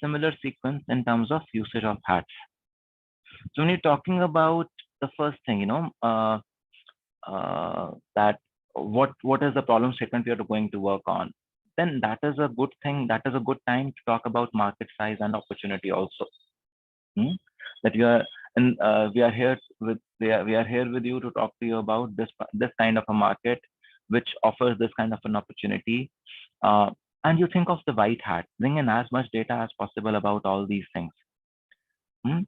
similar sequence in terms of usage of hats. So when you're talking about the first thing, that what is the problem statement we are going to work on, then that is a good thing. That is a good time to talk about market size and opportunity also. Hmm? That you are and we are here with you to talk to you about this kind of a market which offers this kind of an opportunity. Uh, and you think of the white hat, bring in as much data as possible about all these things. Hmm?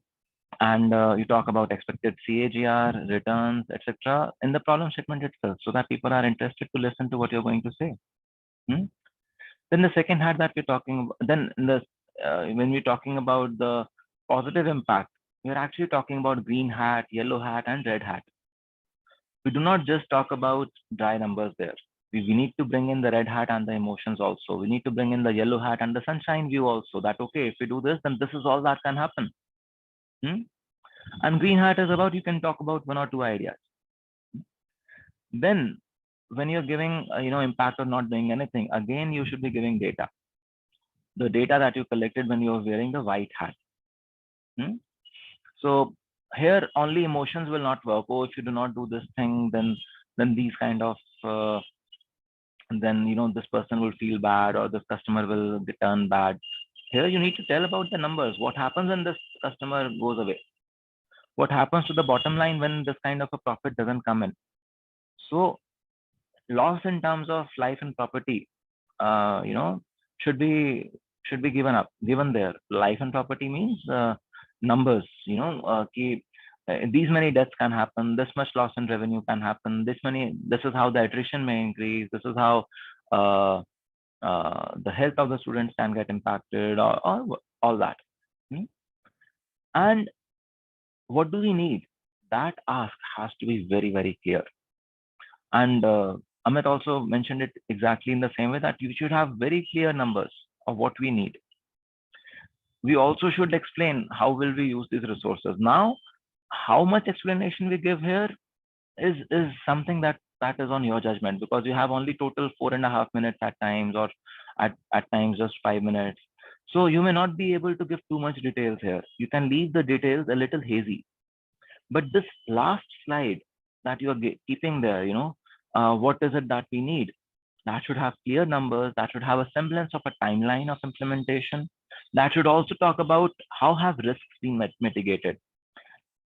And you talk about expected CAGR, returns, etc. in the problem statement itself, so that people are interested to listen to what you're going to say. Hmm? Then the second hat that we're talking about, then in the when we're talking about the positive impact, we're actually talking about green hat, yellow hat, and red hat. We do not just talk about dry numbers there. We need to bring in the red hat and the emotions also. We need to bring in the yellow hat and the sunshine view also. That okay, if we do this, then this is all that can happen. Hmm? And green hat is about you can talk about one or two ideas. Then when you're giving impact or not doing anything, again you should be giving data, the data that you collected when you're wearing the white hat. Hmm? So here only emotions will not work. Oh, if you do not do this thing, then these kind of then this person will feel bad or this customer will turn bad. Here you need to tell about the numbers. What happens when this customer goes away? What happens to the bottom line when this kind of a profit doesn't come in? So loss in terms of life and property, uh, you know, should be given there. Life and property means numbers. These many deaths can happen. This much loss in revenue can happen. This is how the attrition may increase. This is how the health of the students can get impacted, or all that. Hmm? And what do we need? That ask has to be very, very clear. And Amit also mentioned it exactly in the same way, that you should have very clear numbers of what we need. We also should explain how will we use these resources. Now, how much explanation we give here is something that is on your judgment, because you have only total 4.5 minutes at times, or at times just 5 minutes. So you may not be able to give too much details here. You can leave the details a little hazy. But this last slide that you are keeping there, what is it that we need? That should have clear numbers, that should have a semblance of a timeline of implementation. That should also talk about how have risks been mitigated.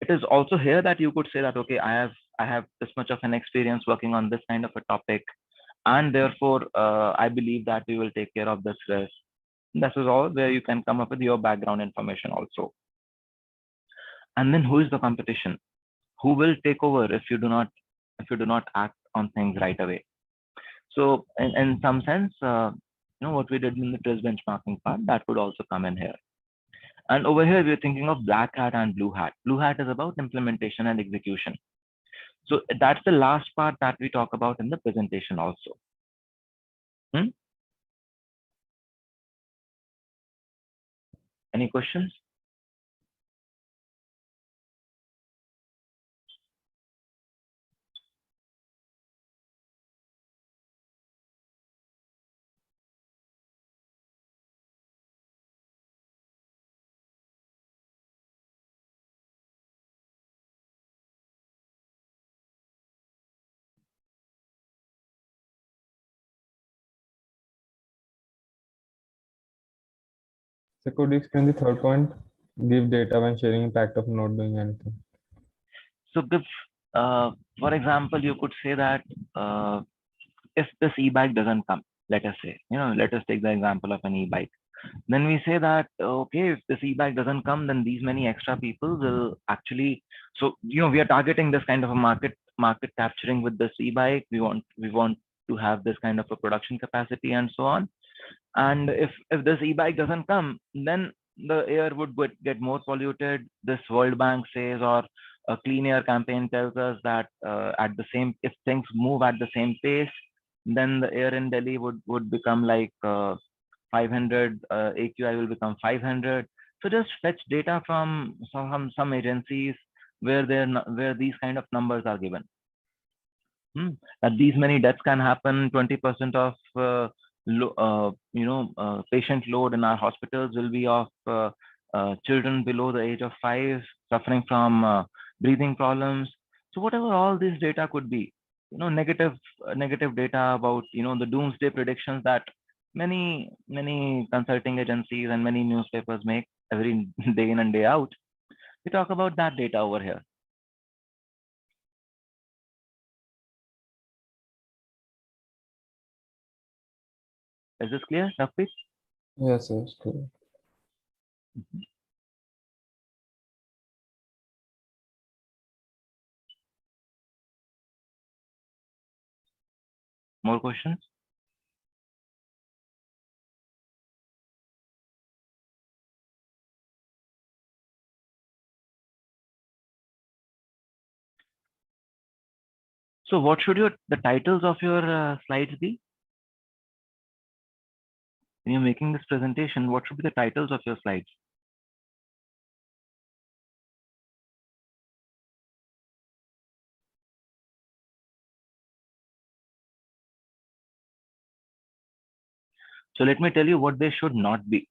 It is also here that you could say that, okay, I have this much of an experience working on this kind of a topic, and therefore I believe that we will take care of this risk. This is all where you can come up with your background information also. And then who is the competition? Who will take over if you do not act on things right away? So in some sense, what we did in the test benchmarking part, that would also come in here. And over here, we're thinking of black hat and blue hat. Blue hat is about implementation and execution. So that's the last part that we talk about in the presentation also. Hmm? Any questions? So could you explain the third point? Give data when sharing impact of not doing anything. So for example, you could say that if this e-bike doesn't come, let us say, let us take the example of an e-bike. Then we say that, okay, if this e-bike doesn't come, then these many extra people will actually, so, we are targeting this kind of a market capturing with this e-bike. We want to have this kind of a production capacity and so on. And if this e-bike doesn't come, then the air would get more polluted. This World Bank says, or a clean air campaign tells us that if things move at the same pace, then the air in Delhi would become like 500, AQI will become 500. So just fetch data from some agencies where these kind of numbers are given. That these many deaths can happen, 20% of patient load in our hospitals will be of children below the age of 5 suffering from breathing problems. So whatever all this data could be, negative data about the doomsday predictions that many consulting agencies and many newspapers make every day in and day out. We talk about that data over here. Is this clear, Shafik? Yes, yes, clear. More questions? So what should the titles of your slides be? When you're making this presentation, what should be the titles of your slides? So let me tell you what they should not be.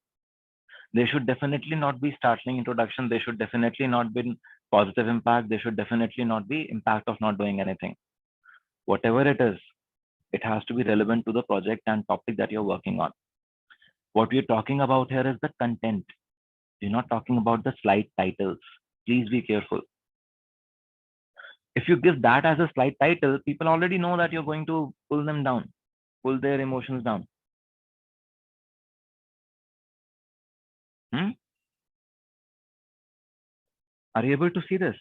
They should definitely not be startling introduction. They should definitely not be positive impact. They should definitely not be impact of not doing anything. Whatever it is, it has to be relevant to the project and topic that you're working on. What we're talking about here is the content. We're not talking about the slide titles. Please be careful. If you give that as a slide title, people already know that you're going to pull them down, pull their emotions down. Hmm? Are you able to see this?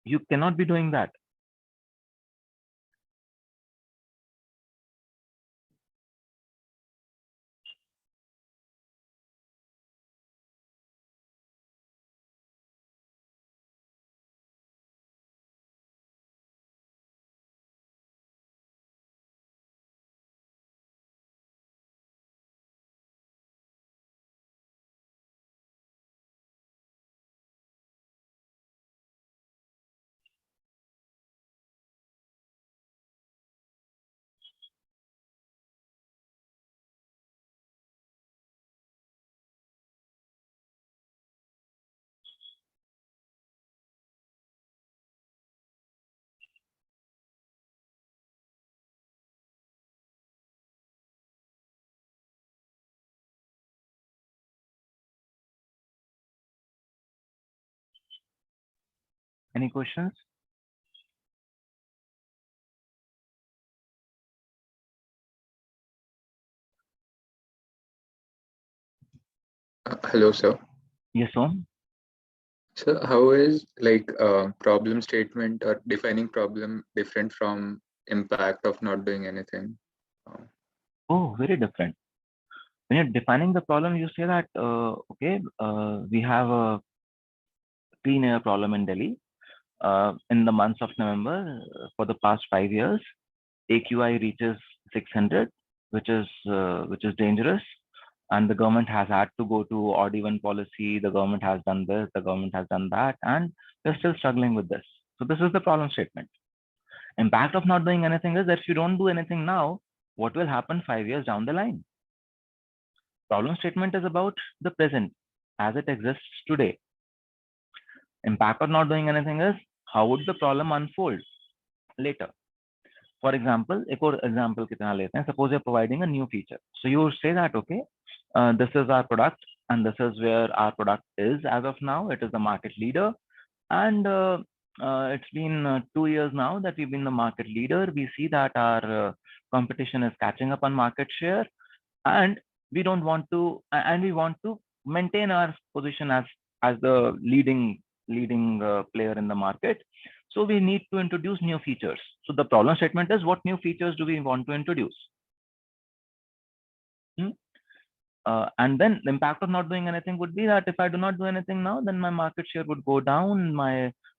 You cannot be doing that. Any questions? Hello, sir. Yes, Om. So, how is like problem statement or defining problem different from impact of not doing anything? Uh, Oh, very different. When you're defining the problem, you say that, okay, we have a clean air problem in Delhi. In the months of November, for the past 5 years, AQI reaches 600, which is dangerous. And the government has had to go to odd even policy. The government has done this. The government has done that, and they're still struggling with this. So this is the problem statement. Impact of not doing anything is that if you don't do anything now, what will happen 5 years down the line? Problem statement is about the present as it exists today. Impact of not doing anything is how would the problem unfold later. For example, एक और example कितना लेते हैं? Suppose you're providing a new feature. So you say that, okay, this is our product and this is where our product is as of now. It is the market leader. And it's been 2 years now that we've been the market leader. We see that our competition is catching up on market share, and we want to maintain our position as the leading player in the market. So we need to introduce new features. So the problem statement is, what new features do we want to introduce? Hmm? And then the impact of not doing anything would be that if I do not do anything now, then my market share would go down.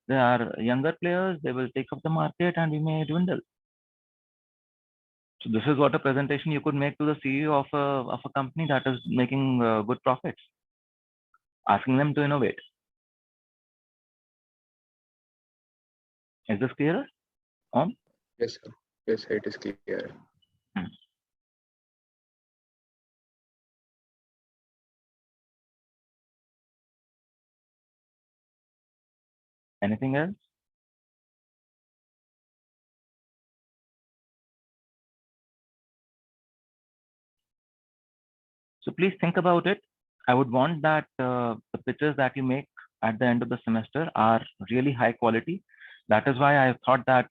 There are younger players, they will take up the market, and we may dwindle. So this is what a presentation you could make to the CEO of a company that is making good profits, asking them to innovate. Is this clearer? Om? yes, sir. Yes, sir, it is clear. Hmm. Anything else? So please think about it. I would want that the pictures that you make at the end of the semester are really high quality. That is why I thought that,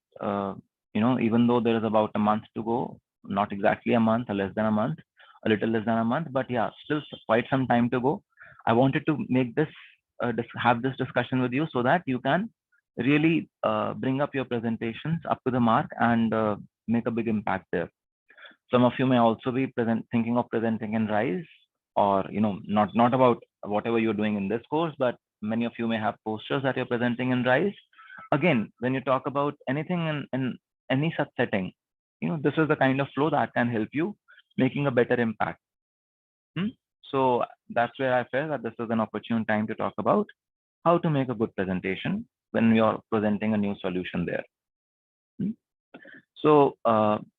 even though there is about a month to go, not exactly a month, or less than a month, a little less than a month, but yeah, still quite some time to go. I wanted to make this, have this discussion with you so that you can really bring up your presentations up to the mark and make a big impact there. Some of you may also be thinking of presenting in Rise, or not about whatever you're doing in this course, but many of you may have posters that you're presenting in Rise. Again, when you talk about anything in any such setting, this is the kind of flow that can help you making a better impact. So that's where I felt that this is an opportune time to talk about how to make a good presentation when you're presenting a new solution there. So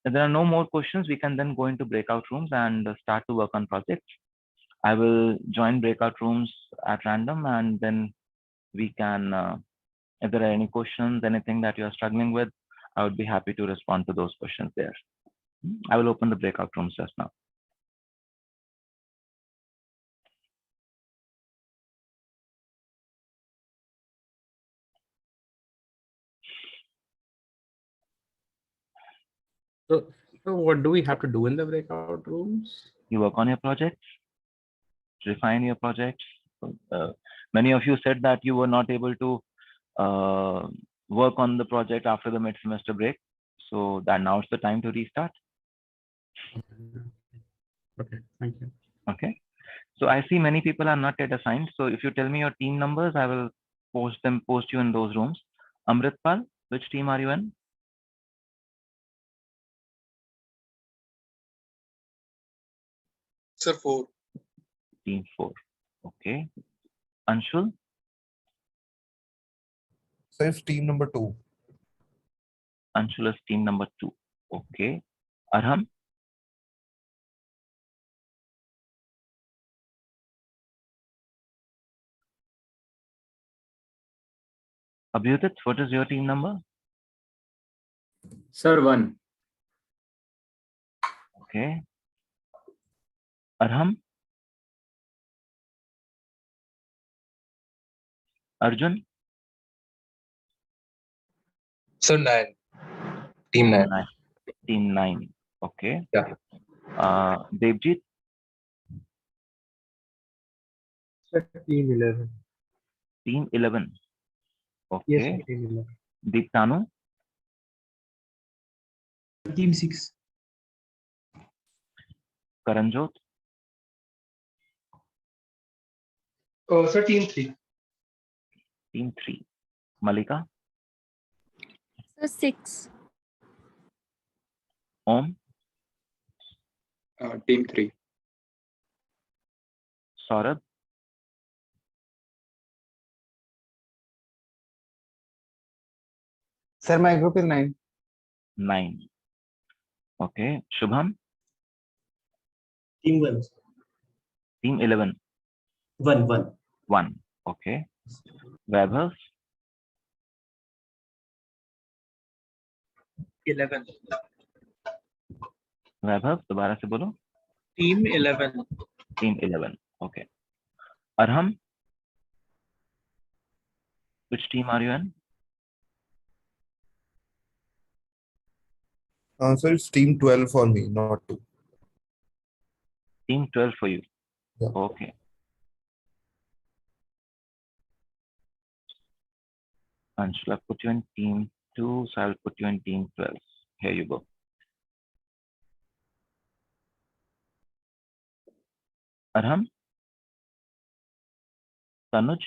if there are no more questions, we can then go into breakout rooms and start to work on projects. I will join breakout rooms at random, and then we can, if there are any questions, anything that you are struggling with, I would be happy to respond to those questions there. I will open the breakout rooms just now. So what do we have to do in the breakout rooms? You work on your projects, refine your projects. Many of you said that you were not able to work on the project after the mid-semester break. So that now it's the time to restart. Okay, thank you. Okay. So I see many people are not yet assigned. So if you tell me your team numbers, I will post you in those rooms. Amritpal, which team are you in? Sir, 4. Team 4. Okay. Anshul? Sir, it's team number 2. Anshul is team number 2. Okay. Arham? Abhyudit, what is your team number? Sir, 1. Okay. Arham? Arjun? Sir, 9. Team 9. Team 9. Okay. Yeah. Devjit? Sir, team 11. Team 11. Okay. Yes, sir, team 11. Deeptanu? Team 6. Karanjot? Sir, team 3. Team 3. Malika? So 6. Om? Team 3. Saurabh? Sir, my group is 9. 9. Okay. Shubham? Team 1. Team 11. 1. 1. 1. Okay. Vaibhav? 11. वैभव दोबारा से बोलो. Team 11. Team 11. Okay. Arham? Which team are you in? Sir, it's team 12 for me, not 2. Team 12 for you. Yeah. Okay. Anshul, I'll put you in team 2, so I'll put you in team 12. Here you go. Arham? Tanuj?